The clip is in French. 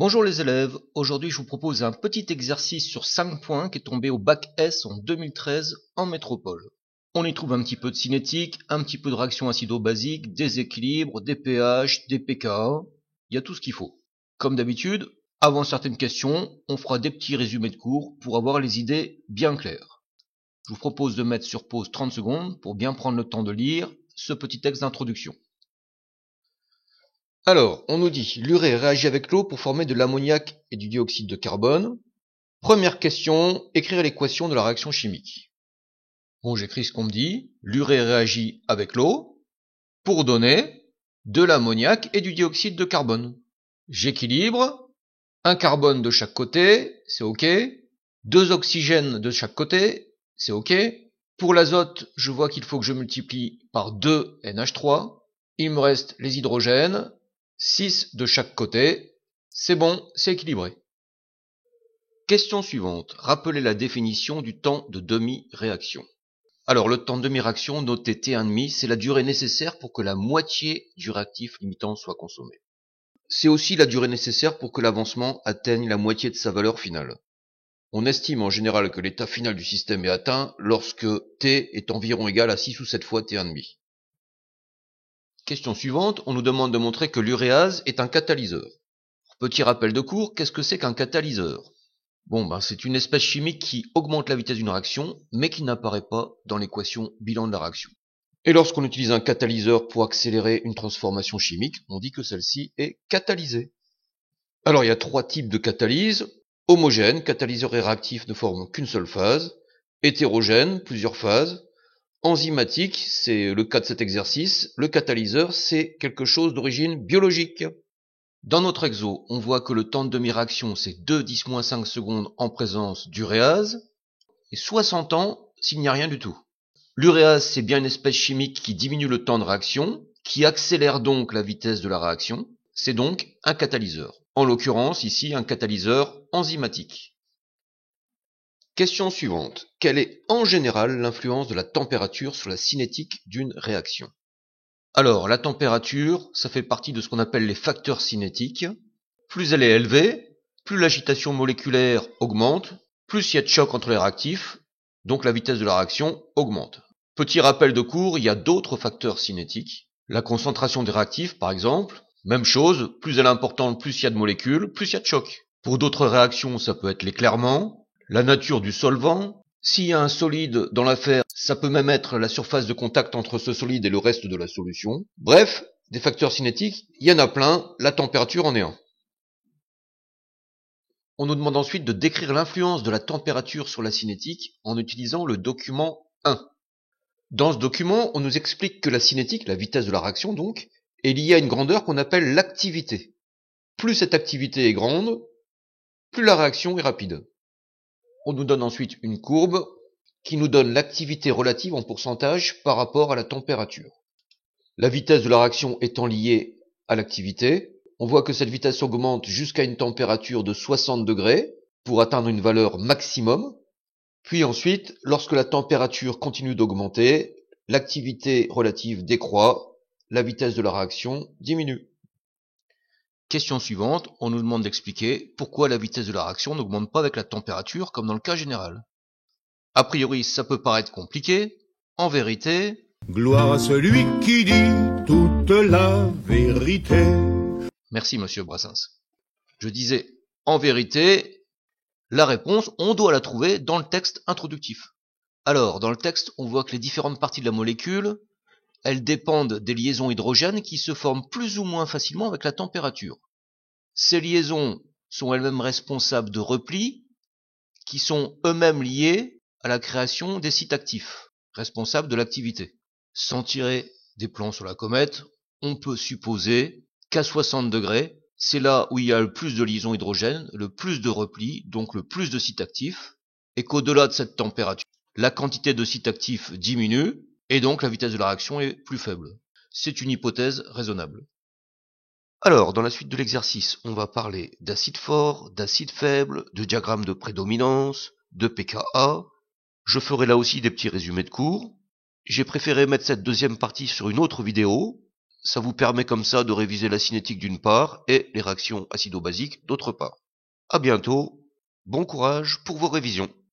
Bonjour les élèves, aujourd'hui je vous propose un petit exercice sur 5 points qui est tombé au bac S en 2013 en métropole. On y trouve un petit peu de cinétique, un petit peu de réaction acido-basique, des équilibres, des pH, des pKa, il y a tout ce qu'il faut. Comme d'habitude, avant certaines questions, on fera des petits résumés de cours pour avoir les idées bien claires. Je vous propose de mettre sur pause 30 secondes pour bien prendre le temps de lire ce petit texte d'introduction. Alors, on nous dit, l'urée réagit avec l'eau pour former de l'ammoniac et du dioxyde de carbone. Première question, écrire l'équation de la réaction chimique. Bon, j'écris ce qu'on me dit. L'urée réagit avec l'eau pour donner de l'ammoniac et du dioxyde de carbone. J'équilibre, un carbone de chaque côté, c'est OK. 2 oxygènes de chaque côté, c'est OK. Pour l'azote, je vois qu'il faut que je multiplie par 2 NH3. Il me reste les hydrogènes. 6 de chaque côté, c'est bon, c'est équilibré. Question suivante, rappelez la définition du temps de demi-réaction. Alors le temps de demi-réaction, noté T1,5, c'est la durée nécessaire pour que la moitié du réactif limitant soit consommé. C'est aussi la durée nécessaire pour que l'avancement atteigne la moitié de sa valeur finale. On estime en général que l'état final du système est atteint lorsque T est environ égal à 6 ou 7 fois T1,5. Question suivante, on nous demande de montrer que l'uréase est un catalyseur. Petit rappel de cours, qu'est-ce que c'est qu'un catalyseur? C'est une espèce chimique qui augmente la vitesse d'une réaction, mais qui n'apparaît pas dans l'équation bilan de la réaction. Et lorsqu'on utilise un catalyseur pour accélérer une transformation chimique, on dit que celle-ci est catalysée. Alors il y a 3 types de catalyse. Homogène, catalyseur et réactif ne forment qu'une seule phase. Hétérogène, plusieurs phases. Enzymatique, c'est le cas de cet exercice. Le catalyseur, c'est quelque chose d'origine biologique. Dans notre exo, on voit que le temps de demi-réaction, c'est 2-10-5 secondes en présence d'uréase, et 60 ans s'il n'y a rien du tout. L'uréase, c'est bien une espèce chimique qui diminue le temps de réaction, qui accélère donc la vitesse de la réaction. C'est donc un catalyseur. En l'occurrence, ici, un catalyseur enzymatique. Question suivante. Quelle est en général l'influence de la température sur la cinétique d'une réaction? Alors, la température, ça fait partie de ce qu'on appelle les facteurs cinétiques. Plus elle est élevée, plus l'agitation moléculaire augmente, plus il y a de choc entre les réactifs, donc la vitesse de la réaction augmente. Petit rappel de cours, il y a d'autres facteurs cinétiques. La concentration des réactifs, par exemple, même chose, plus elle est importante, plus il y a de molécules, plus il y a de choc. Pour d'autres réactions, ça peut être l'éclairement, la nature du solvant. S'il y a un solide dans l'affaire, ça peut même être la surface de contact entre ce solide et le reste de la solution. Bref, des facteurs cinétiques, il y en a plein, la température en est un. On nous demande ensuite de décrire l'influence de la température sur la cinétique en utilisant le document 1. Dans ce document, on nous explique que la cinétique, la vitesse de la réaction donc, est liée à une grandeur qu'on appelle l'activité. Plus cette activité est grande, plus la réaction est rapide. On nous donne ensuite une courbe qui nous donne l'activité relative en pourcentage par rapport à la température. La vitesse de la réaction étant liée à l'activité, on voit que cette vitesse augmente jusqu'à une température de 60 degrés pour atteindre une valeur maximum. Puis ensuite, lorsque la température continue d'augmenter, l'activité relative décroît, la vitesse de la réaction diminue. Question suivante, on nous demande d'expliquer pourquoi la vitesse de la réaction n'augmente pas avec la température comme dans le cas général. A priori, ça peut paraître compliqué. En vérité... Gloire à celui qui dit toute la vérité. Merci, monsieur Brassens. Je disais, en vérité, la réponse, on doit la trouver dans le texte introductif. Alors, dans le texte, on voit que les différentes parties de la molécule, elles dépendent des liaisons hydrogènes qui se forment plus ou moins facilement avec la température. Ces liaisons sont elles-mêmes responsables de replis, qui sont eux-mêmes liés à la création des sites actifs, responsables de l'activité. Sans tirer des plans sur la comète, on peut supposer qu'à 60 degrés, c'est là où il y a le plus de liaisons hydrogènes, le plus de replis, donc le plus de sites actifs, et qu'au-delà de cette température, la quantité de sites actifs diminue, et donc la vitesse de la réaction est plus faible. C'est une hypothèse raisonnable. Alors, dans la suite de l'exercice, on va parler d'acide fort, d'acide faible, de diagramme de prédominance, de pKa. Je ferai là aussi des petits résumés de cours. J'ai préféré mettre cette deuxième partie sur une autre vidéo. ça vous permet comme ça de réviser la cinétique d'une part et les réactions acido-basiques d'autre part. À bientôt, bon courage pour vos révisions.